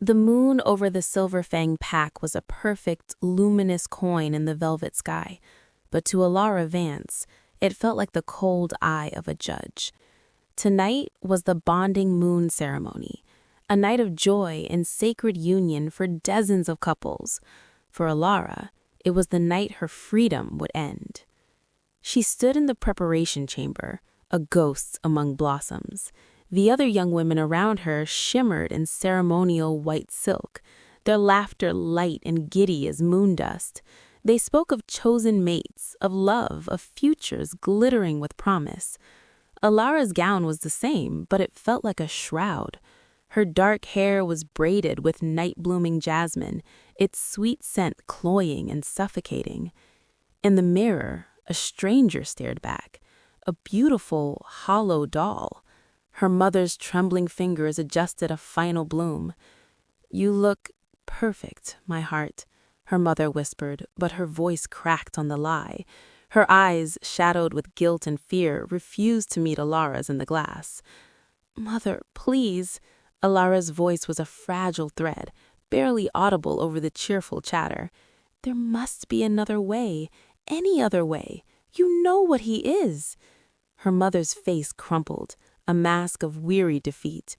The moon over the Silver Fang pack was a perfect, luminous coin in the velvet sky, but to Alara Vance, it felt like the cold eye of a judge. Tonight was the bonding moon ceremony, a night of joy and sacred union for dozens of couples. For Alara, it was the night her freedom would end. She stood in the preparation chamber, a ghost among blossoms. The other young women around her shimmered in ceremonial white silk, their laughter light and giddy as moon dust. They spoke of chosen mates, of love, of futures glittering with promise. Alara's gown was the same, but it felt like a shroud. Her dark hair was braided with night-blooming jasmine, its sweet scent cloying and suffocating. In the mirror, a stranger stared back, a beautiful, hollow doll. Her mother's trembling fingers adjusted a final bloom. "You look perfect, my heart," her mother whispered, but her voice cracked on the lie. Her eyes, shadowed with guilt and fear, refused to meet Alara's in the glass. "Mother, please." Alara's voice was a fragile thread, barely audible over the cheerful chatter. "There must be another way, any other way. You know what he is." Her mother's face crumpled, a mask of weary defeat.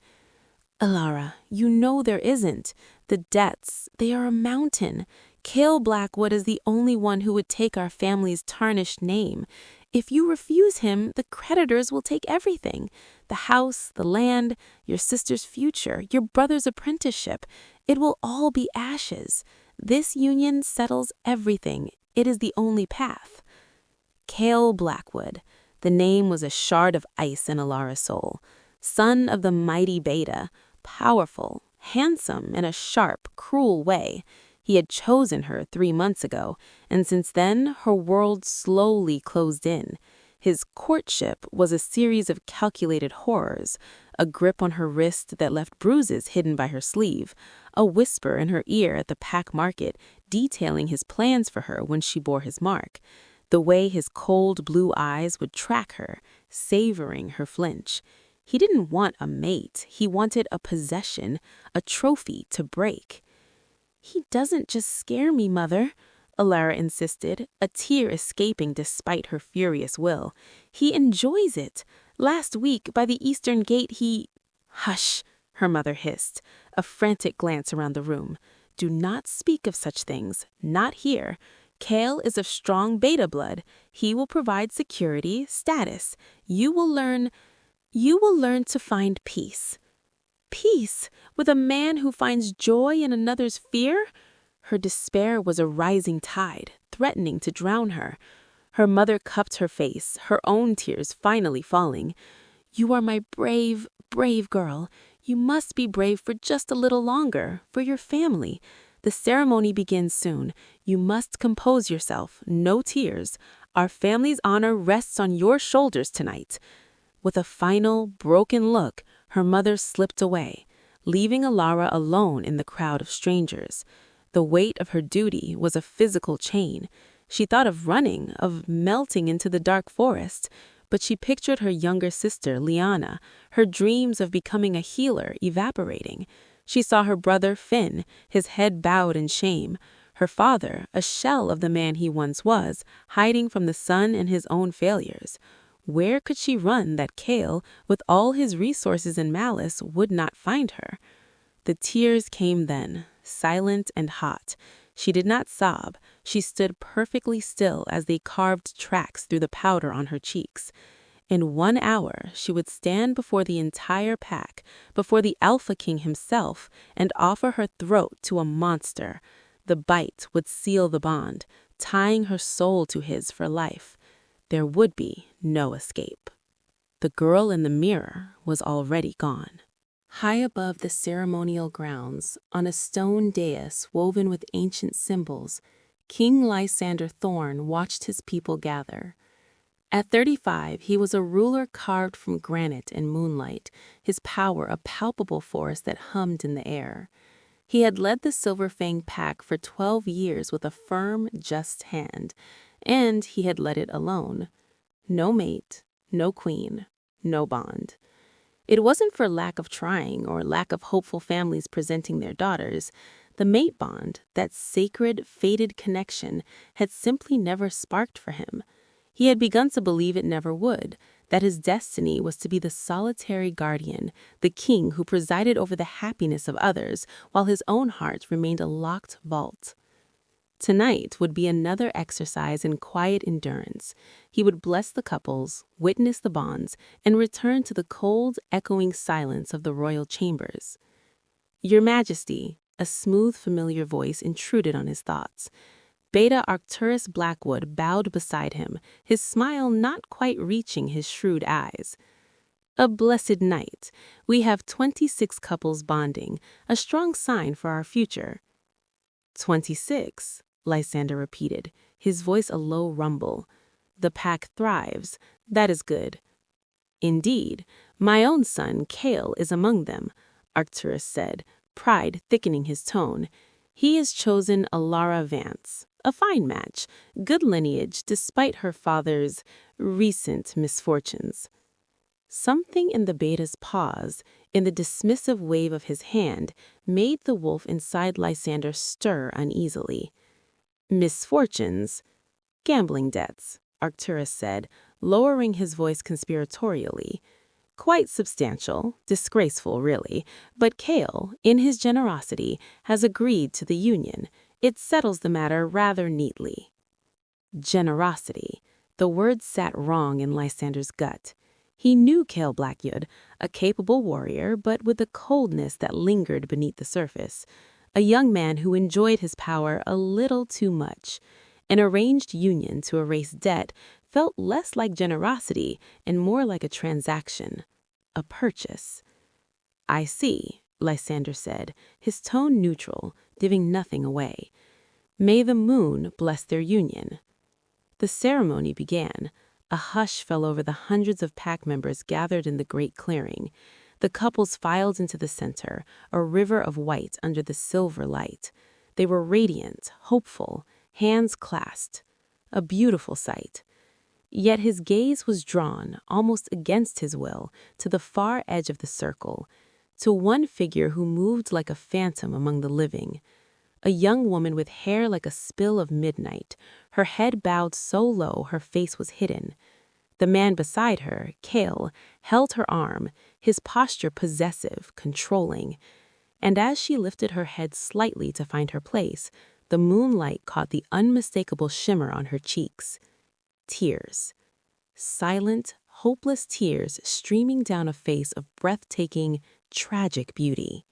"Alara, you know there isn't. The debts, they are a mountain. Cale Blackwood is the only one who would take our family's tarnished name. If you refuse him, the creditors will take everything. The house, the land, your sister's future, your brother's apprenticeship. It will all be ashes. This union settles everything. It is the only path." Cale Blackwood. The name was a shard of ice in Alara's soul. Son of the mighty Beta, powerful, handsome in a sharp, cruel way. He had chosen her 3 months ago, and since then her world slowly closed in. His courtship was a series of calculated horrors, a grip on her wrist that left bruises hidden by her sleeve, a whisper in her ear at the pack market detailing his plans for her when she bore his mark. The way his cold blue eyes would track her, savoring her flinch. He didn't want a mate. He wanted a possession, a trophy to break. "He doesn't just scare me, Mother," Alara insisted, a tear escaping despite her furious will. "He enjoys it. Last week, by the eastern gate, he—" "Hush," her mother hissed, a frantic glance around the room. "Do not speak of such things. Not here. Cale is of strong Beta blood. He will provide security, status. You will learn to find peace." "Peace with a man who finds joy in another's fear?" Her despair was a rising tide, threatening to drown her. Her mother cupped her face, her own tears finally falling. "You are my brave, brave girl. You must be brave for just a little longer, for your family. The ceremony begins soon. You must compose yourself. No tears. Our family's honor rests on your shoulders tonight." With a final, broken look, her mother slipped away, leaving Alara alone in the crowd of strangers. The weight of her duty was a physical chain. She thought of running, of melting into the dark forest, but she pictured her younger sister, Liana, her dreams of becoming a healer evaporating. She saw her brother, Finn, his head bowed in shame. Her father, a shell of the man he once was, hiding from the sun and his own failures. Where could she run that Cale, with all his resources and malice, would not find her? The tears came then, silent and hot. She did not sob. She stood perfectly still as they carved tracks through the powder on her cheeks. In 1 hour, she would stand before the entire pack, before the Alpha King himself, and offer her throat to a monster. The bite would seal the bond, tying her soul to his for life. There would be no escape. The girl in the mirror was already gone. High above the ceremonial grounds, on a stone dais woven with ancient symbols, King Lysander Thorne watched his people gather. At 35, he was a ruler carved from granite and moonlight, his power a palpable force that hummed in the air. He had led the Silver Fang pack for 12 years with a firm, just hand, and he had led it alone. No mate, no queen, no bond. It wasn't for lack of trying or lack of hopeful families presenting their daughters. The mate bond, that sacred, fated connection, had simply never sparked for him. He had begun to believe it never would, that his destiny was to be the solitary guardian, the king who presided over the happiness of others, while his own heart remained a locked vault. Tonight would be another exercise in quiet endurance. He would bless the couples, witness the bonds, and return to the cold, echoing silence of the royal chambers. "Your Majesty," a smooth, familiar voice intruded on his thoughts. Beta Arcturus Blackwood bowed beside him, his smile not quite reaching his shrewd eyes. "A blessed night. We have 26 couples bonding, a strong sign for our future." 26, Lysander repeated, his voice a low rumble. "The pack thrives. That is good." "Indeed. My own son, Cale, is among them," Arcturus said, pride thickening his tone. "He has chosen Alara Vance. A fine match, good lineage despite her father's recent misfortunes." Something in the beta's pause, in the dismissive wave of his hand, made the wolf inside Lysander stir uneasily. "Misfortunes? Gambling debts," Arcturus said, lowering his voice conspiratorially. "Quite substantial, disgraceful really, but Cale, in his generosity, has agreed to the union. It settles the matter rather neatly." Generosity. The word sat wrong in Lysander's gut. He knew Cale Blackwood, a capable warrior, but with a coldness that lingered beneath the surface. A young man who enjoyed his power a little too much. An arranged union to erase debt felt less like generosity and more like a transaction, a purchase. "I see," Lysander said, his tone neutral, giving nothing away. "May the moon bless their union." The ceremony began. A hush fell over the hundreds of pack members gathered in the great clearing. The couples filed into the center, a river of white under the silver light. They were radiant, hopeful, hands clasped. A beautiful sight. Yet his gaze was drawn, almost against his will, to the far edge of the circle, to one figure who moved like a phantom among the living. A young woman with hair like a spill of midnight, her head bowed so low her face was hidden. The man beside her, Cale, held her arm, his posture possessive, controlling. And as she lifted her head slightly to find her place, the moonlight caught the unmistakable shimmer on her cheeks. Tears. Silent, hopeless tears streaming down a face of breathtaking, tragic beauty.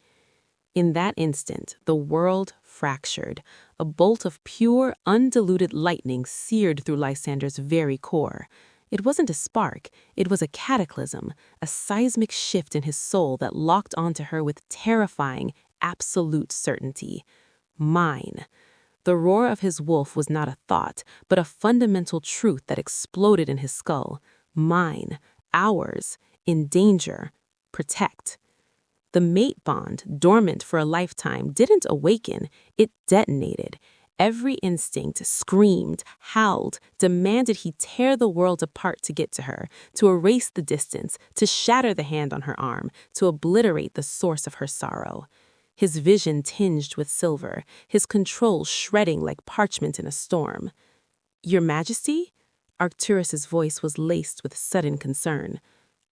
In that instant, the world fractured. A bolt of pure, undiluted lightning seared through Lysander's very core. It wasn't a spark, it was a cataclysm, a seismic shift in his soul that locked onto her with terrifying, absolute certainty. Mine. The roar of his wolf was not a thought, but a fundamental truth that exploded in his skull. Mine. Ours. In danger. Protect. The mate bond, dormant for a lifetime, didn't awaken, it detonated. Every instinct screamed, howled, demanded he tear the world apart to get to her, to erase the distance, to shatter the hand on her arm, to obliterate the source of her sorrow. His vision tinged with silver, his control shredding like parchment in a storm. "Your Majesty?" Arcturus's voice was laced with sudden concern.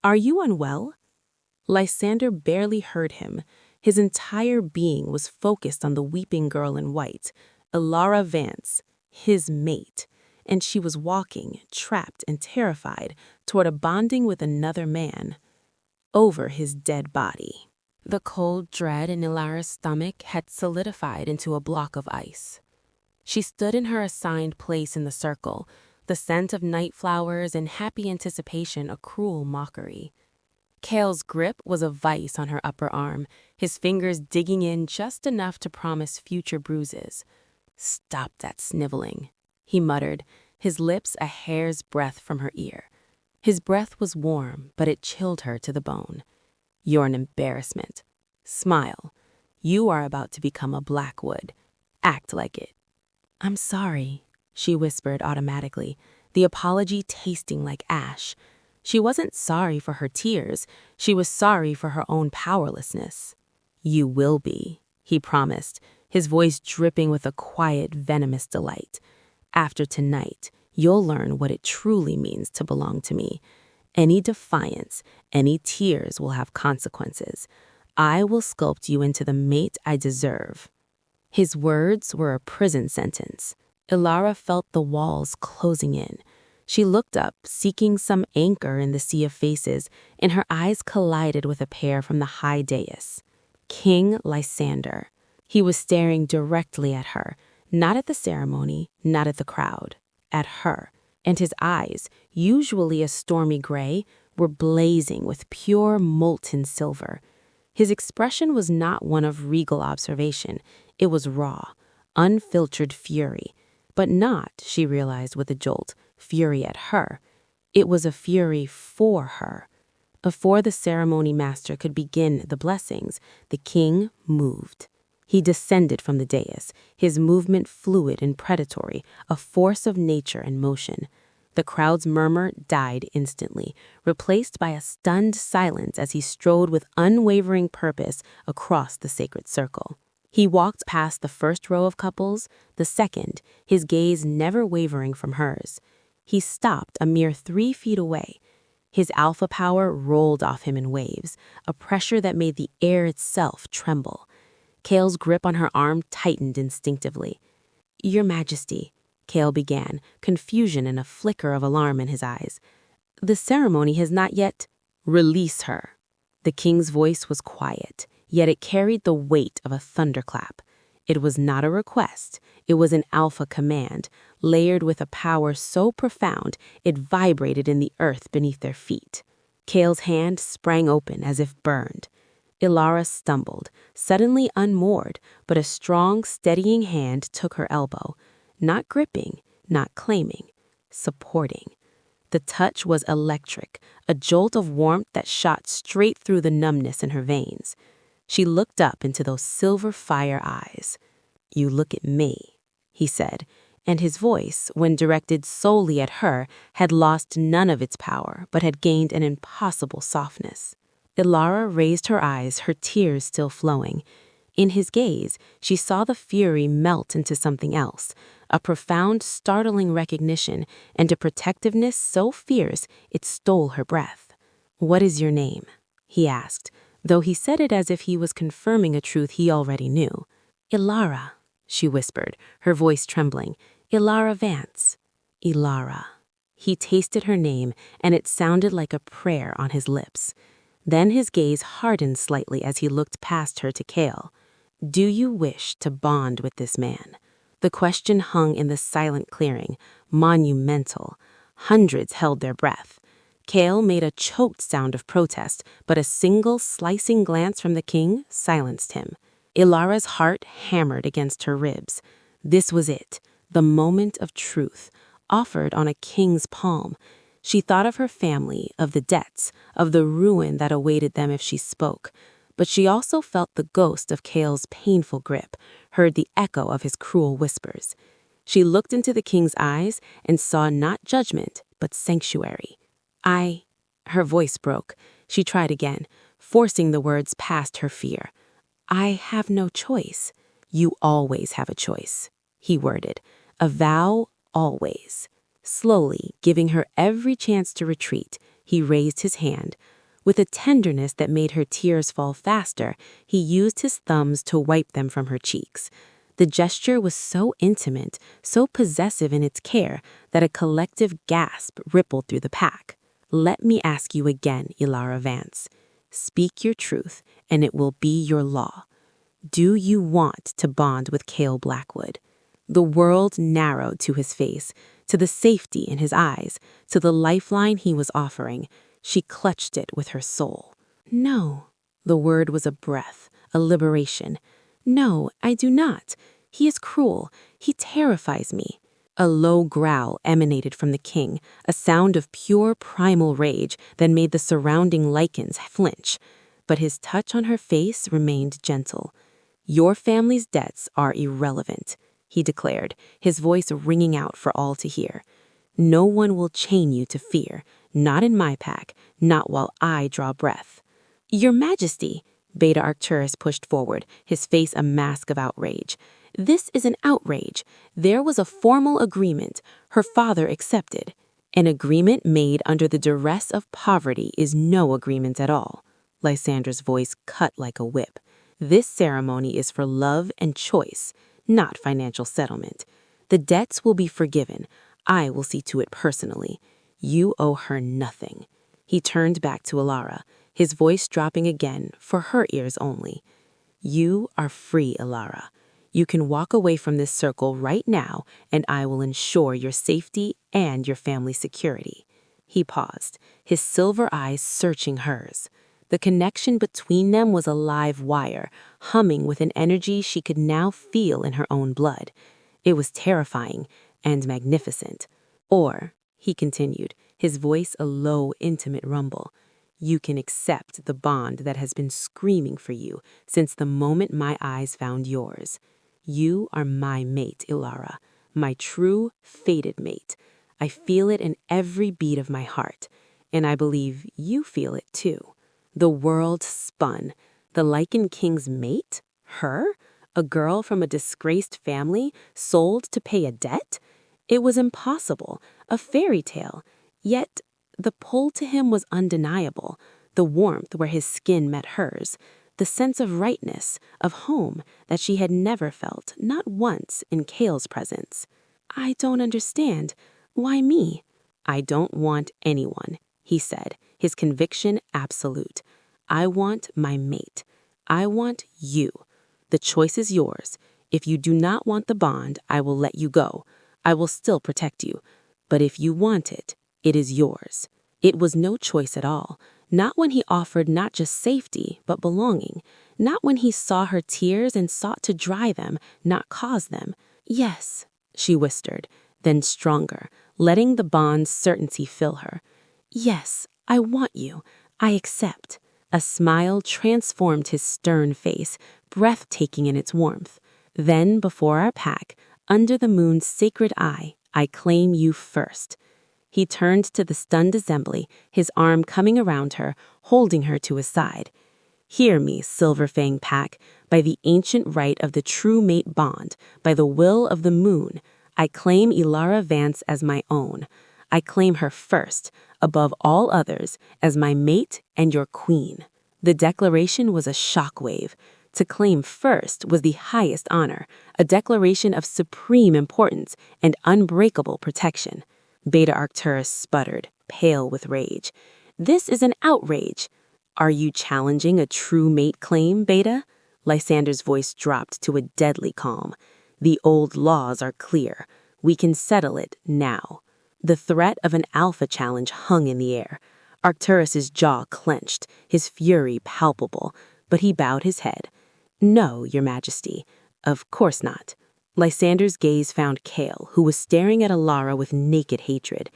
"Are you unwell?" Lysander barely heard him. His entire being was focused on the weeping girl in white, Alara Vance, his mate, and she was walking, trapped and terrified, toward a bonding with another man. Over his dead body. The cold dread in Alara's stomach had solidified into a block of ice. She stood in her assigned place in the circle, the scent of night flowers and happy anticipation a cruel mockery. Cale's grip was a vice on her upper arm, his fingers digging in just enough to promise future bruises. "Stop that sniveling," he muttered, his lips a hair's breadth from her ear. His breath was warm, but it chilled her to the bone. "You're an embarrassment. Smile. You are about to become a Blackwood. Act like it." "I'm sorry," she whispered automatically, the apology tasting like ash. She wasn't sorry for her tears, she was sorry for her own powerlessness. "You will be," he promised, his voice dripping with a quiet, venomous delight. "After tonight, you'll learn what it truly means to belong to me. Any defiance, any tears will have consequences. I will sculpt you into the mate I deserve." His words were a prison sentence. Ilara felt the walls closing in. She looked up, seeking some anchor in the sea of faces, and her eyes collided with a pair from the high dais. King Lysander. He was staring directly at her, not at the ceremony, not at the crowd, at her, and his eyes, usually a stormy gray, were blazing with pure molten silver. His expression was not one of regal observation. It was raw, unfiltered fury, but not, she realized with a jolt, fury at her. It was a fury for her. Before the ceremony master could begin the blessings, the king moved. He descended from the dais, his movement fluid and predatory, a force of nature in motion. The crowd's murmur died instantly, replaced by a stunned silence as he strode with unwavering purpose across the sacred circle. He walked past the first row of couples, the second, his gaze never wavering from hers. He stopped a mere 3 feet away. His alpha power rolled off him in waves, a pressure that made the air itself tremble. Kale's grip on her arm tightened instinctively. "Your Majesty," Kale began, confusion and a flicker of alarm in his eyes. "The ceremony has not yet—" "Release her." The king's voice was quiet, yet it carried the weight of a thunderclap. It was not a request, it was an alpha command, layered with a power so profound it vibrated in the earth beneath their feet. Kale's hand sprang open as if burned. Ilara stumbled, suddenly unmoored, but a strong, steadying hand took her elbow. Not gripping, not claiming, supporting. The touch was electric, a jolt of warmth that shot straight through the numbness in her veins. She looked up into those silver fire eyes. "You look at me," he said, and his voice, when directed solely at her, had lost none of its power, but had gained an impossible softness. Ilara raised her eyes, her tears still flowing. In his gaze, she saw the fury melt into something else, a profound, startling recognition, and a protectiveness so fierce it stole her breath. "What is your name?" he asked, though he said it as if he was confirming a truth he already knew. "Ilara," she whispered, her voice trembling. "Ilara Vance." Ilara. He tasted her name, and it sounded like a prayer on his lips. Then his gaze hardened slightly as he looked past her to Kale. "Do you wish to bond with this man?" The question hung in the silent clearing, monumental. Hundreds held their breath. Kale made a choked sound of protest, but a single slicing glance from the king silenced him. Ilara's heart hammered against her ribs. This was it, the moment of truth, offered on a king's palm. She thought of her family, of the debts, of the ruin that awaited them if she spoke. But she also felt the ghost of Kale's painful grip, heard the echo of his cruel whispers. She looked into the king's eyes and saw not judgment, but sanctuary. Her voice broke. She tried again, forcing the words past her fear. "I have no choice." "You always have a choice," he worded. "A vow, always." Slowly, giving her every chance to retreat, he raised his hand. With a tenderness that made her tears fall faster, he used his thumbs to wipe them from her cheeks. The gesture was so intimate, so possessive in its care, that a collective gasp rippled through the pack. "Let me ask you again, Ilara Vance. Speak your truth, and it will be your law. Do you want to bond with Kale Blackwood?" The world narrowed to his face, to the safety in his eyes, to the lifeline he was offering. She clutched it with her soul. "No." The word was a breath, a liberation. "No, I do not. He is cruel. He terrifies me." A low growl emanated from the king, a sound of pure primal rage that made the surrounding lichens flinch. But his touch on her face remained gentle. "Your family's debts are irrelevant," he declared, his voice ringing out for all to hear. "No one will chain you to fear. Not in my pack, not while I draw breath. Your Majesty, Beta Arcturus pushed forward, his face a mask of outrage. This is an outrage. There was a formal agreement. Her father accepted. An agreement made under the duress of poverty is no agreement at all. Lysandra's voice cut like a whip. This ceremony is for love and choice, not financial settlement. The debts will be forgiven. I will see to it personally. You owe her nothing. He turned back to Alara, his voice dropping again for her ears only. You are free, Alara. You can walk away from this circle right now, and I will ensure your safety and your family's security. He paused, his silver eyes searching hers. The connection between them was a live wire, humming with an energy she could now feel in her own blood. It was terrifying and magnificent. Or, he continued, his voice a low, intimate rumble, you can accept the bond that has been screaming for you since the moment my eyes found yours. You are my mate, Ilara, my true, fated mate. I feel it in every beat of my heart, and I believe you feel it too. The world spun. The Lycan King's mate? Her? A girl from a disgraced family, sold to pay a debt? It was impossible, a fairy tale. Yet, the pull to him was undeniable, the warmth where his skin met hers, the sense of rightness, of home that she had never felt, not once, in Kale's presence. I don't understand. Why me? I don't want anyone, he said, his conviction absolute. I want my mate. I want you. The choice is yours. If you do not want the bond, I will let you go. I will still protect you. But if you want it, it is yours. It was no choice at all. Not when he offered not just safety, but belonging. Not when he saw her tears and sought to dry them, not cause them. Yes, she whispered, then stronger, letting the bond's certainty fill her. Yes, I want you. I accept. A smile transformed his stern face, breathtaking in its warmth. Then, before our pack, under the moon's sacred eye, I claim you first. He turned to the stunned assembly, his arm coming around her, holding her to his side. Hear me, Silver Fang Pack, by the ancient right of the true mate bond, by the will of the moon, I claim Ilara Vance as my own. I claim her first, above all others, as my mate and your queen. The declaration was a shockwave. To claim first was the highest honor, a declaration of supreme importance and unbreakable protection. Beta Arcturus sputtered, pale with rage. This is an outrage. Are you challenging a true mate claim, Beta? Lysander's voice dropped to a deadly calm. The old laws are clear. We can settle it now. The threat of an alpha challenge hung in the air. Arcturus's jaw clenched, his fury palpable, but he bowed his head. No, Your Majesty. Of course not. Lysander's gaze found Kale, who was staring at Alara with naked hatred.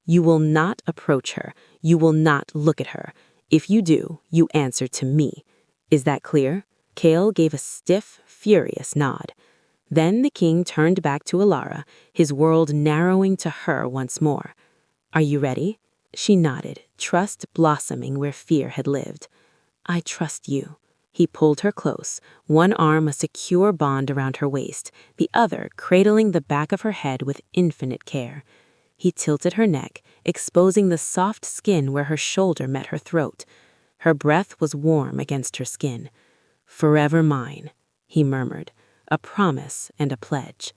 You will not approach her. You will not look at her. If you do, you answer to me. Is that clear? Kale gave a stiff, furious nod. Then the king turned back to Alara, his world narrowing to her once more. Are you ready? She nodded, trust blossoming where fear had lived. I trust you. He pulled her close, one arm a secure bond around her waist, the other cradling the back of her head with infinite care. He tilted her neck, exposing the soft skin where her shoulder met her throat. Her breath was warm against her skin. Forever mine, he murmured, a promise and a pledge.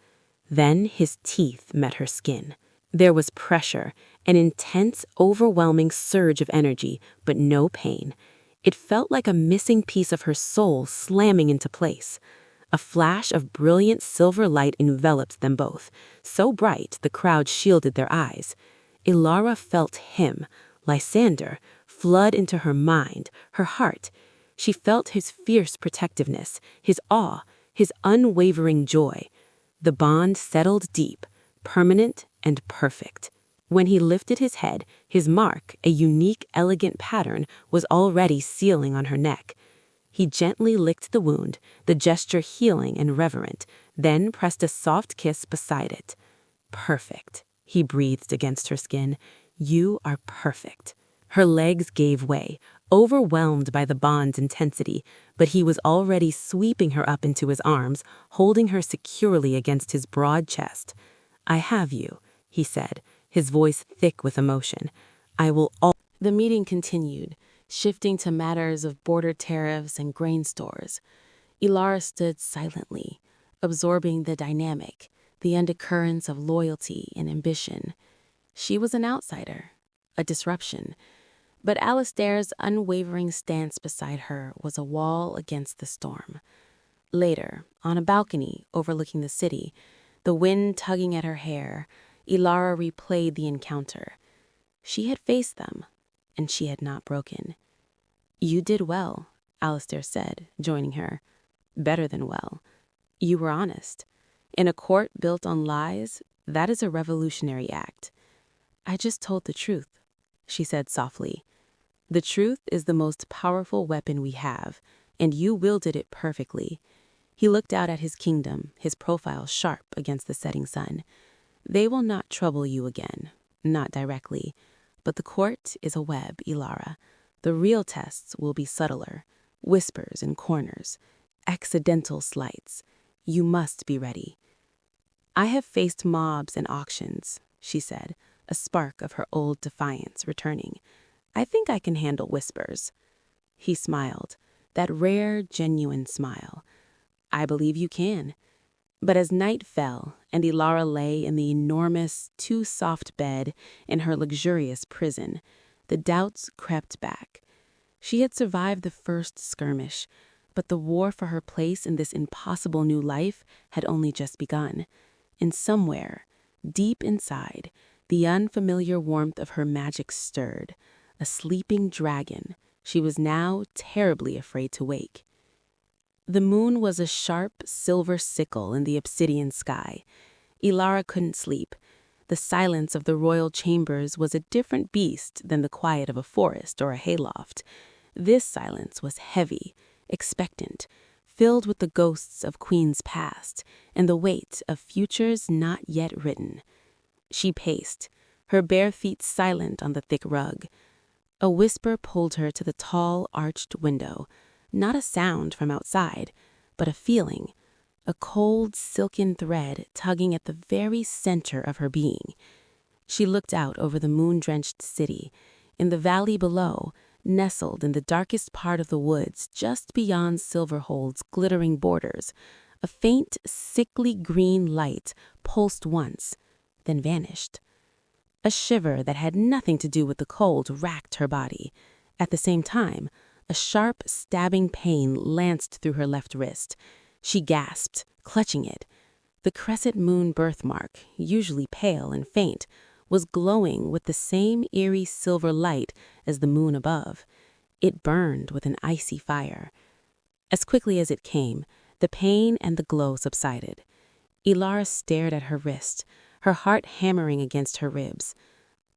Then his teeth met her skin. There was pressure, an intense, overwhelming surge of energy, but no pain. It felt like a missing piece of her soul slamming into place. A flash of brilliant silver light enveloped them both, so bright the crowd shielded their eyes. Ilara felt him, Lysander, flood into her mind, her heart. She felt his fierce protectiveness, his awe, his unwavering joy. The bond settled deep, permanent and perfect. When he lifted his head, his mark, a unique, elegant pattern, was already sealing on her neck. He gently licked the wound, the gesture healing and reverent, then pressed a soft kiss beside it. Perfect, he breathed against her skin. "You are perfect." Her legs gave way, overwhelmed by the bond's intensity, but he was already sweeping her up into his arms, holding her securely against his broad chest. "I have you," he said, his voice thick with emotion. "I will all—" The meeting continued, shifting to matters of border tariffs and grain stores. Ilara stood silently, absorbing the dynamic, the undercurrents of loyalty and ambition. She was an outsider, a disruption, but Alistair's unwavering stance beside her was a wall against the storm. Later, on a balcony overlooking the city, the wind tugging at her hair, Ilara replayed the encounter. She had faced them, and she had not broken. "You did well," Alistair said, joining her. "Better than well. You were honest. In a court built on lies, that is a revolutionary act." "I just told the truth," she said softly. "The truth is the most powerful weapon we have, and you wielded it perfectly." He looked out at his kingdom, his profile sharp against the setting sun. "They will not trouble you again, not directly. But the court is a web, Ilara. The real tests will be subtler, whispers in corners, accidental slights. You must be ready." "I have faced mobs and auctions," she said, a spark of her old defiance returning. "I think I can handle whispers." He smiled, that rare, genuine smile. "I believe you can." But as night fell and Ilara lay in the enormous, too-soft bed in her luxurious prison, the doubts crept back. She had survived the first skirmish, but the war for her place in this impossible new life had only just begun. And somewhere, deep inside, the unfamiliar warmth of her magic stirred. A sleeping dragon, she was now terribly afraid to wake. The moon was a sharp silver sickle in the obsidian sky. Ilara couldn't sleep. The silence of the royal chambers was a different beast than the quiet of a forest or a hayloft. This silence was heavy, expectant, filled with the ghosts of queens past and the weight of futures not yet written. She paced, her bare feet silent on the thick rug. A whisper pulled her to the tall, arched window. Not a sound from outside, but a feeling, a cold, silken thread tugging at the very center of her being. She looked out over the moon-drenched city. In the valley below, nestled in the darkest part of the woods just beyond Silverhold's glittering borders, a faint, sickly green light pulsed once, then vanished. A shiver that had nothing to do with the cold racked her body. At the same time, a sharp, stabbing pain lanced through her left wrist. She gasped, clutching it. The crescent moon birthmark, usually pale and faint, was glowing with the same eerie silver light as the moon above. It burned with an icy fire. As quickly as it came, the pain and the glow subsided. Ilara stared at her wrist, her heart hammering against her ribs.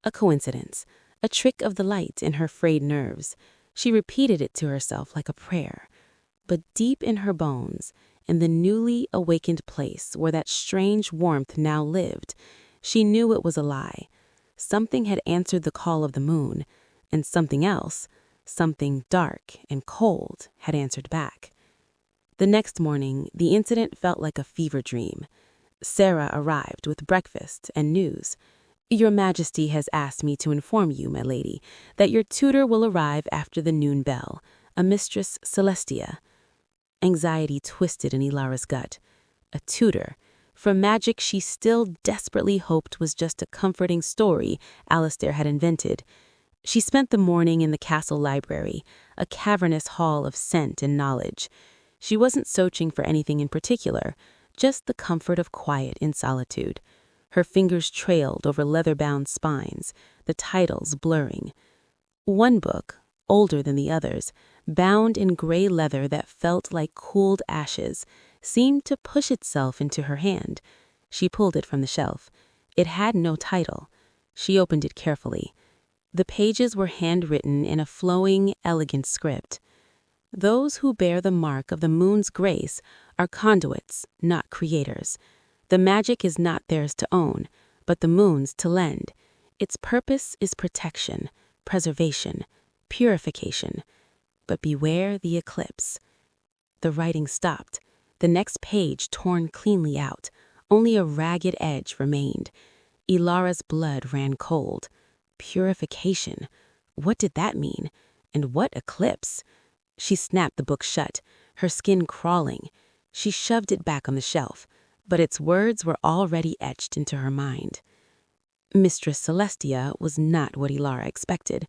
A coincidence, a trick of the light in her frayed nerves. She repeated it to herself like a prayer. But deep in her bones, in the newly awakened place where that strange warmth now lived, she knew it was a lie. Something had answered the call of the moon, and something else, something dark and cold, had answered back. The next morning, the incident felt like a fever dream. Sarah arrived with breakfast and news. "Your Majesty has asked me to inform you, my lady, that your tutor will arrive after the noon bell, a Mistress Celestia." Anxiety twisted in Ilara's gut. A tutor, for magic she still desperately hoped was just a comforting story Alistair had invented. She spent the morning in the castle library, a cavernous hall of scent and knowledge. She wasn't searching for anything in particular, just the comfort of quiet in solitude. Her fingers trailed over leather-bound spines, the titles blurring. One book, older than the others, bound in gray leather that felt like cooled ashes, seemed to push itself into her hand. She pulled it from the shelf. It had no title. She opened it carefully. The pages were handwritten in a flowing, elegant script. "Those who bear the mark of the moon's grace are conduits, not creators. The magic is not theirs to own, but the moon's to lend. Its purpose is protection, preservation, purification. But beware the eclipse. The writing stopped, the next page torn cleanly out. Only a ragged edge remained. Ilara's blood ran cold. Purification. What did that mean? And what eclipse? She snapped the book shut, her skin crawling. She shoved it back on the shelf, but its words were already etched into her mind. Mistress Celestia was not what Ilara expected.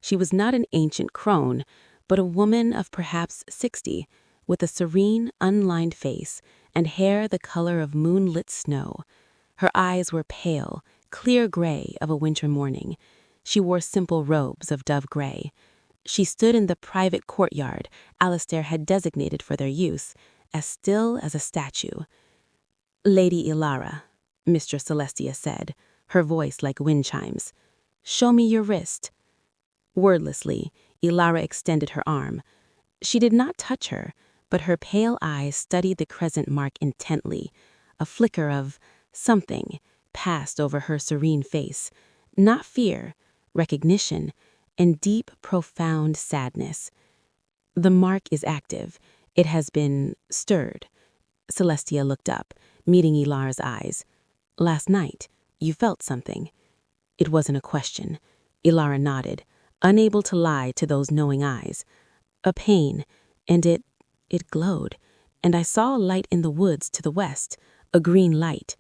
She was not an ancient crone, but a woman of perhaps 60, with a serene, unlined face and hair the color of moonlit snow. Her eyes were pale, clear gray of a winter morning. She wore simple robes of dove gray. She stood in the private courtyard Alistair had designated for their use, as still as a statue. "Lady Ilara," Mistress Celestia said, her voice like wind chimes. "Show me your wrist." Wordlessly, Ilara extended her arm. She did not touch her, but her pale eyes studied the crescent mark intently. A flicker of something passed over her serene face. Not fear, recognition, and deep, profound sadness. "The mark is active. It has been stirred." Celestia looked up, meeting Ilara's eyes. "Last night, you felt something." It wasn't a question. Ilara nodded, unable to lie to those knowing eyes. "A pain, and it glowed, and I saw a light in the woods to the west, a green light."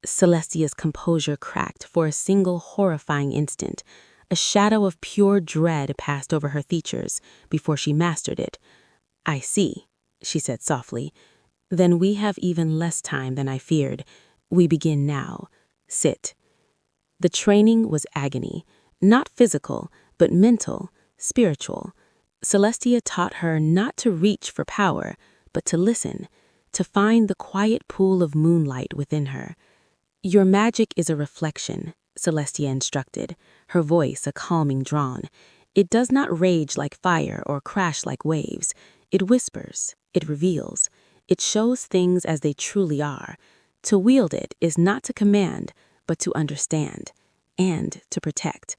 Celestia's composure cracked for a single horrifying instant. A shadow of pure dread passed over her features before she mastered it. "I see," she said softly. "Then we have even less time than I feared. We begin now. Sit." The training was agony, not physical, but mental, spiritual. Celestia taught her not to reach for power, but to listen, to find the quiet pool of moonlight within her. "Your magic is a reflection," Celestia instructed, her voice a calming drawn. "It does not rage like fire or crash like waves. It whispers, it reveals, it shows things as they truly are. To wield it is not to command, but to understand, and to protect."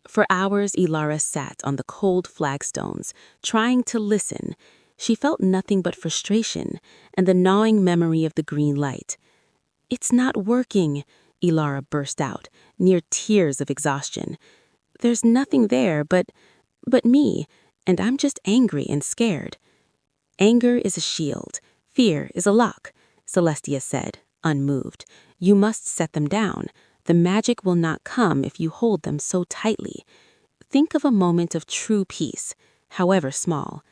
For hours, Ilara sat on the cold flagstones, trying to listen. She felt nothing but frustration and the gnawing memory of the green light. "It's not working," Ilara burst out, near tears of exhaustion. "There's nothing there but me, and I'm just angry and scared." "Anger is a shield. Fear is a lock," Celestia said, unmoved. "You must set them down. The magic will not come if you hold them so tightly. Think of a moment of true peace, however small."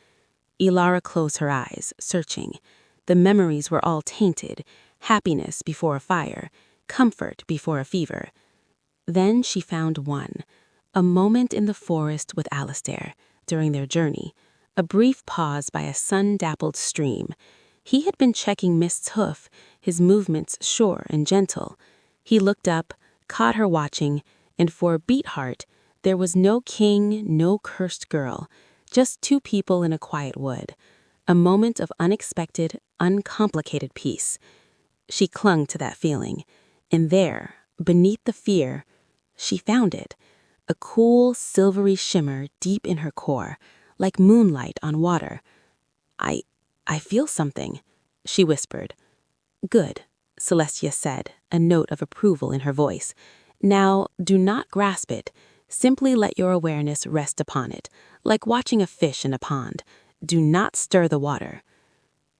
Ilara closed her eyes, searching. The memories were all tainted. Happiness before a fire, comfort before a fever. Then she found one. A moment in the forest with Alistair, during their journey. A brief pause by a sun-dappled stream. He had been checking Mist's hoof, his movements sure and gentle. He looked up, caught her watching, and for a beat heart, there was no king, no cursed girl, just two people in a quiet wood. A moment of unexpected, uncomplicated peace. She clung to that feeling, and there, beneath the fear, she found it. A cool, silvery shimmer deep in her core, like moonlight on water. I feel something," she whispered. "Good," Celestia said, a note of approval in her voice. "Now, do not grasp it. Simply let your awareness rest upon it, like watching a fish in a pond. Do not stir the water."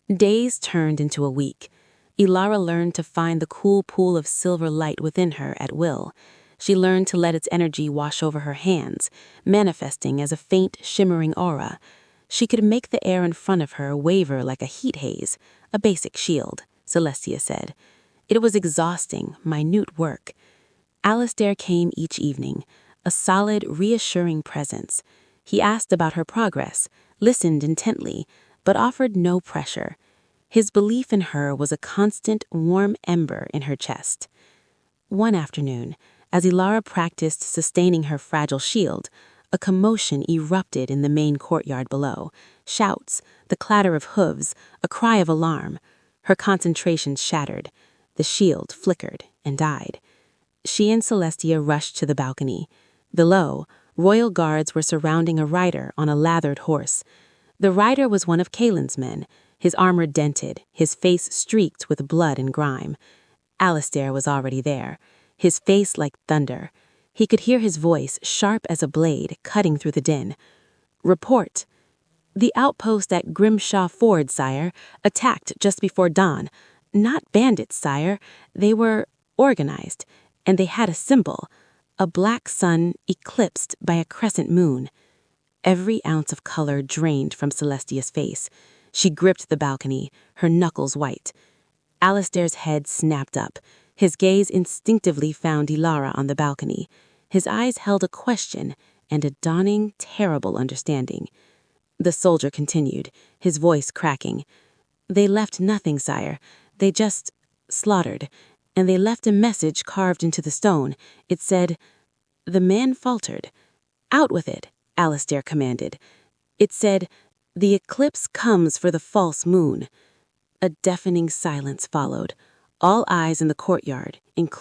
Days turned into a week. Ilara learned to find the cool pool of silver light within her at will. She learned to let its energy wash over her hands, manifesting as a faint, shimmering aura. She could make the air in front of her waver like a heat haze, a basic shield, Celestia said. It was exhausting, minute work. Alistair came each evening, a solid, reassuring presence. He asked about her progress, listened intently, but offered no pressure. His belief in her was a constant, warm ember in her chest. One afternoon, as Ilara practiced sustaining her fragile shield, a commotion erupted in the main courtyard below. Shouts, the clatter of hooves, a cry of alarm. Her concentration shattered. The shield flickered and died. She and Celestia rushed to the balcony. Below, royal guards were surrounding a rider on a lathered horse. The rider was one of Kaelin's men, his armor dented, his face streaked with blood and grime. Alistair was already there, his face like thunder. He could hear his voice, sharp as a blade, cutting through the din. "Report. The outpost at Grimshaw Ford, sire, attacked just before dawn. Not bandits, sire. They were organized, and they had a symbol, a black sun eclipsed by a crescent moon." Every ounce of color drained from Celestia's face. She gripped the balcony, her knuckles white. Alistair's head snapped up. His gaze instinctively found Ilara on the balcony. His eyes held a question and a dawning, terrible understanding. The soldier continued, his voice cracking. "They left nothing, sire. They just slaughtered. And they left a message carved into the stone. It said..." The man faltered. "Out with it," Alistair commanded. It said, "The eclipse comes for the false moon." A deafening silence followed. All eyes in the courtyard, including